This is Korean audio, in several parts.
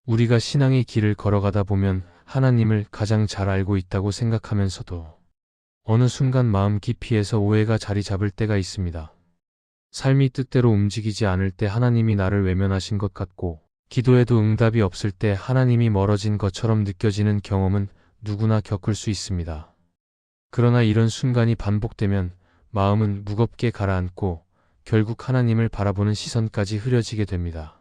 우리가 신앙의 길을 걸어가다 보면 하나님을 가장 잘 알고 있다고 생각하면서도 어느 순간 마음 깊이에서 오해가 자리 잡을 때가 있습니다. 삶이 뜻대로 움직이지 않을 때 하나님이 나를 외면하신 것 같고, 기도에도 응답이 없을 때 하나님이 멀어진 것처럼 느껴지는 경험은 누구나 겪을 수 있습니다. 그러나 이런 순간이 반복되면 마음은 무겁게 가라앉고 결국 하나님을 바라보는 시선까지 흐려지게 됩니다.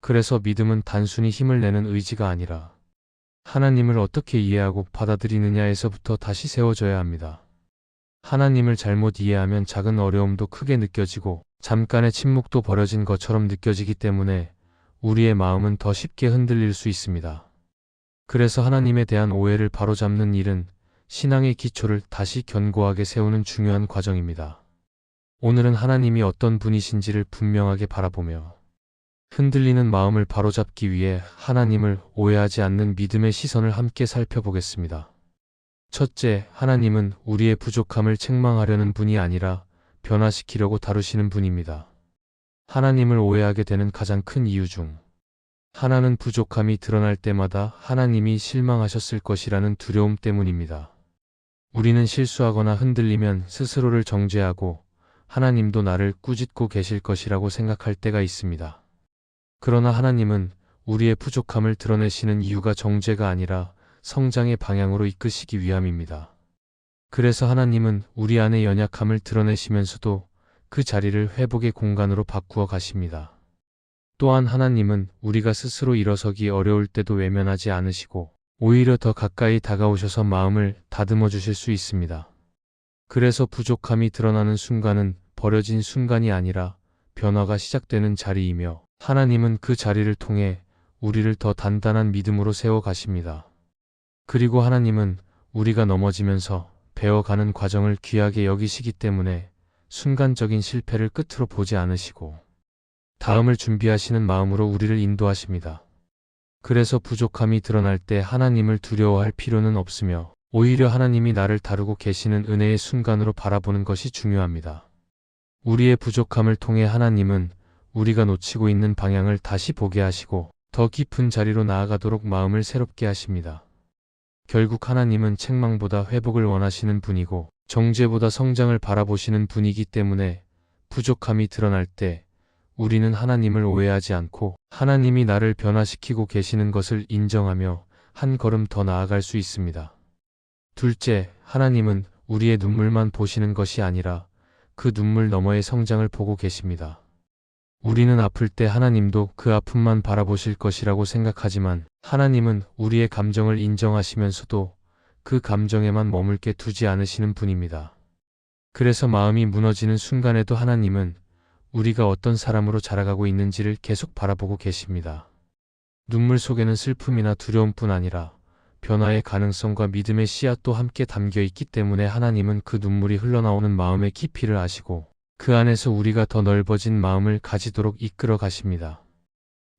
그래서 믿음은 단순히 힘을 내는 의지가 아니라 하나님을 어떻게 이해하고 받아들이느냐에서부터 다시 세워져야 합니다. 하나님을 잘못 이해하면 작은 어려움도 크게 느껴지고 잠깐의 침묵도 버려진 것처럼 느껴지기 때문에 우리의 마음은 더 쉽게 흔들릴 수 있습니다. 그래서 하나님에 대한 오해를 바로잡는 일은 신앙의 기초를 다시 견고하게 세우는 중요한 과정입니다. 오늘은 하나님이 어떤 분이신지를 분명하게 바라보며 흔들리는 마음을 바로잡기 위해 하나님을 오해하지 않는 믿음의 시선을 함께 살펴보겠습니다. 첫째, 하나님은 우리의 부족함을 책망하려는 분이 아니라 변화시키려고 다루시는 분입니다. 하나님을 오해하게 되는 가장 큰 이유 중 하나는 부족함이 드러날 때마다 하나님이 실망하셨을 것이라는 두려움 때문입니다. 우리는 실수하거나 흔들리면 스스로를 정죄하고 하나님도 나를 꾸짖고 계실 것이라고 생각할 때가 있습니다. 그러나 하나님은 우리의 부족함을 드러내시는 이유가 정죄가 아니라 성장의 방향으로 이끄시기 위함입니다. 그래서 하나님은 우리 안의 연약함을 드러내시면서도 그 자리를 회복의 공간으로 바꾸어 가십니다. 또한 하나님은 우리가 스스로 일어서기 어려울 때도 외면하지 않으시고 오히려 더 가까이 다가오셔서 마음을 다듬어 주실 수 있습니다. 그래서 부족함이 드러나는 순간은 버려진 순간이 아니라 변화가 시작되는 자리이며, 하나님은 그 자리를 통해 우리를 더 단단한 믿음으로 세워 가십니다. 그리고 하나님은 우리가 넘어지면서 배워가는 과정을 귀하게 여기시기 때문에 순간적인 실패를 끝으로 보지 않으시고 다음을 준비하시는 마음으로 우리를 인도하십니다. 그래서 부족함이 드러날 때 하나님을 두려워할 필요는 없으며 오히려 하나님이 나를 다루고 계시는 은혜의 순간으로 바라보는 것이 중요합니다. 우리의 부족함을 통해 하나님은 우리가 놓치고 있는 방향을 다시 보게 하시고 더 깊은 자리로 나아가도록 마음을 새롭게 하십니다. 결국 하나님은 책망보다 회복을 원하시는 분이고 정죄보다 성장을 바라보시는 분이기 때문에 부족함이 드러날 때 우리는 하나님을 오해하지 않고 하나님이 나를 변화시키고 계시는 것을 인정하며 한 걸음 더 나아갈 수 있습니다. 둘째, 하나님은 우리의 눈물만 보시는 것이 아니라 그 눈물 너머의 성장을 보고 계십니다. 우리는 아플 때 하나님도 그 아픔만 바라보실 것이라고 생각하지만 하나님은 우리의 감정을 인정하시면서도 그 감정에만 머물게 두지 않으시는 분입니다. 그래서 마음이 무너지는 순간에도 하나님은 우리가 어떤 사람으로 자라가고 있는지를 계속 바라보고 계십니다. 눈물 속에는 슬픔이나 두려움뿐 아니라 변화의 가능성과 믿음의 씨앗도 함께 담겨 있기 때문에 하나님은 그 눈물이 흘러나오는 마음의 깊이를 아시고 그 안에서 우리가 더 넓어진 마음을 가지도록 이끌어 가십니다.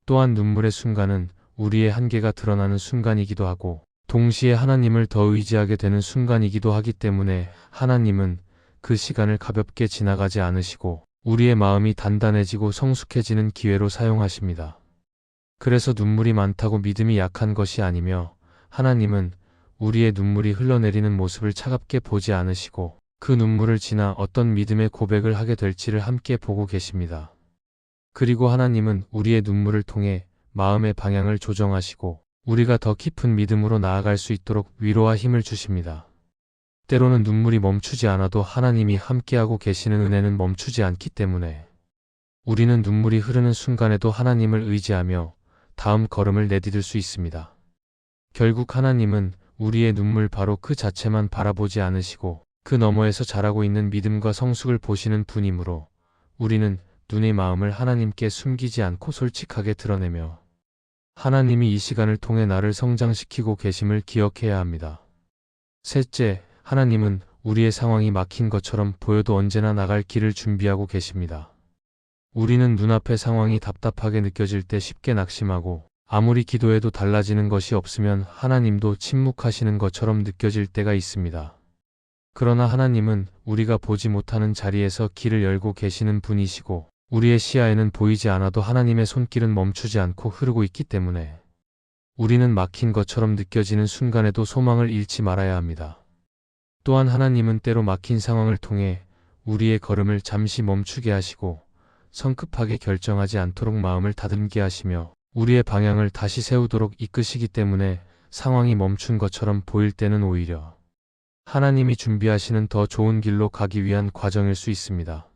또한 눈물의 순간은 우리의 한계가 드러나는 순간이기도 하고 동시에 하나님을 더 의지하게 되는 순간이기도 하기 때문에 하나님은 그 시간을 가볍게 지나가지 않으시고 우리의 마음이 단단해지고 성숙해지는 기회로 사용하십니다. 그래서 눈물이 많다고 믿음이 약한 것이 아니며 하나님은 우리의 눈물이 흘러내리는 모습을 차갑게 보지 않으시고 그 눈물을 지나 어떤 믿음의 고백을 하게 될지를 함께 보고 계십니다. 그리고 하나님은 우리의 눈물을 통해 마음의 방향을 조정하시고 우리가 더 깊은 믿음으로 나아갈 수 있도록 위로와 힘을 주십니다. 때로는 눈물이 멈추지 않아도 하나님이 함께하고 계시는 은혜는 멈추지 않기 때문에 우리는 눈물이 흐르는 순간에도 하나님을 의지하며 다음 걸음을 내디딜 수 있습니다. 결국 하나님은 우리의 눈물 바로 그 자체만 바라보지 않으시고 그 너머에서 자라고 있는 믿음과 성숙을 보시는 분이므로 우리는 눈의 마음을 하나님께 숨기지 않고 솔직하게 드러내며 하나님이 이 시간을 통해 나를 성장시키고 계심을 기억해야 합니다. 셋째, 하나님은 우리의 상황이 막힌 것처럼 보여도 언제나 나갈 길을 준비하고 계십니다. 우리는 눈앞의 상황이 답답하게 느껴질 때 쉽게 낙심하고 아무리 기도해도 달라지는 것이 없으면 하나님도 침묵하시는 것처럼 느껴질 때가 있습니다. 그러나 하나님은 우리가 보지 못하는 자리에서 길을 열고 계시는 분이시고 우리의 시야에는 보이지 않아도 하나님의 손길은 멈추지 않고 흐르고 있기 때문에 우리는 막힌 것처럼 느껴지는 순간에도 소망을 잃지 말아야 합니다. 또한 하나님은 때로 막힌 상황을 통해 우리의 걸음을 잠시 멈추게 하시고 성급하게 결정하지 않도록 마음을 다듬게 하시며 우리의 방향을 다시 세우도록 이끄시기 때문에 상황이 멈춘 것처럼 보일 때는 오히려 하나님이 준비하시는 더 좋은 길로 가기 위한 과정일 수 있습니다.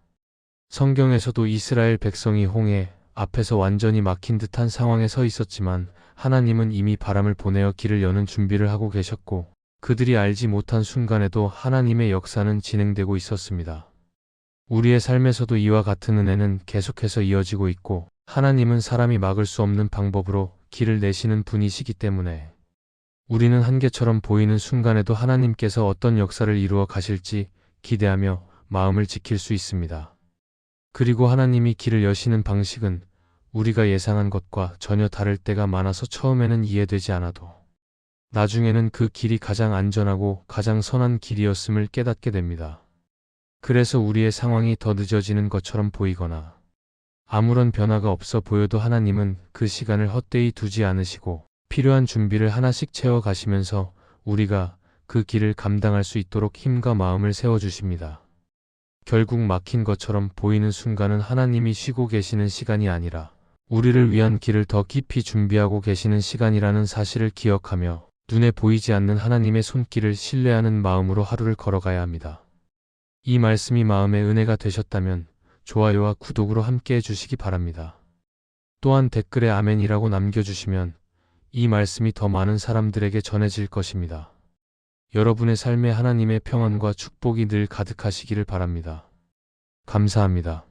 성경에서도 이스라엘 백성이 홍해 앞에서 완전히 막힌 듯한 상황에 서 있었지만 하나님은 이미 바람을 보내어 길을 여는 준비를 하고 계셨고 그들이 알지 못한 순간에도 하나님의 역사는 진행되고 있었습니다. 우리의 삶에서도 이와 같은 은혜는 계속해서 이어지고 있고 하나님은 사람이 막을 수 없는 방법으로 길을 내시는 분이시기 때문에 우리는 한계처럼 보이는 순간에도 하나님께서 어떤 역사를 이루어 가실지 기대하며 마음을 지킬 수 있습니다. 그리고 하나님이 길을 여시는 방식은 우리가 예상한 것과 전혀 다를 때가 많아서 처음에는 이해되지 않아도 나중에는 그 길이 가장 안전하고 가장 선한 길이었음을 깨닫게 됩니다. 그래서 우리의 상황이 더 늦어지는 것처럼 보이거나 아무런 변화가 없어 보여도 하나님은 그 시간을 헛되이 두지 않으시고 필요한 준비를 하나씩 채워가시면서 우리가 그 길을 감당할 수 있도록 힘과 마음을 세워주십니다. 결국 막힌 것처럼 보이는 순간은 하나님이 쉬고 계시는 시간이 아니라 우리를 위한 길을 더 깊이 준비하고 계시는 시간이라는 사실을 기억하며 눈에 보이지 않는 하나님의 손길을 신뢰하는 마음으로 하루를 걸어가야 합니다. 이 말씀이 마음의 은혜가 되셨다면 좋아요와 구독으로 함께 해주시기 바랍니다. 또한 댓글에 아멘이라고 남겨주시면 이 말씀이 더 많은 사람들에게 전해질 것입니다. 여러분의 삶에 하나님의 평안과 축복이 늘 가득하시기를 바랍니다. 감사합니다.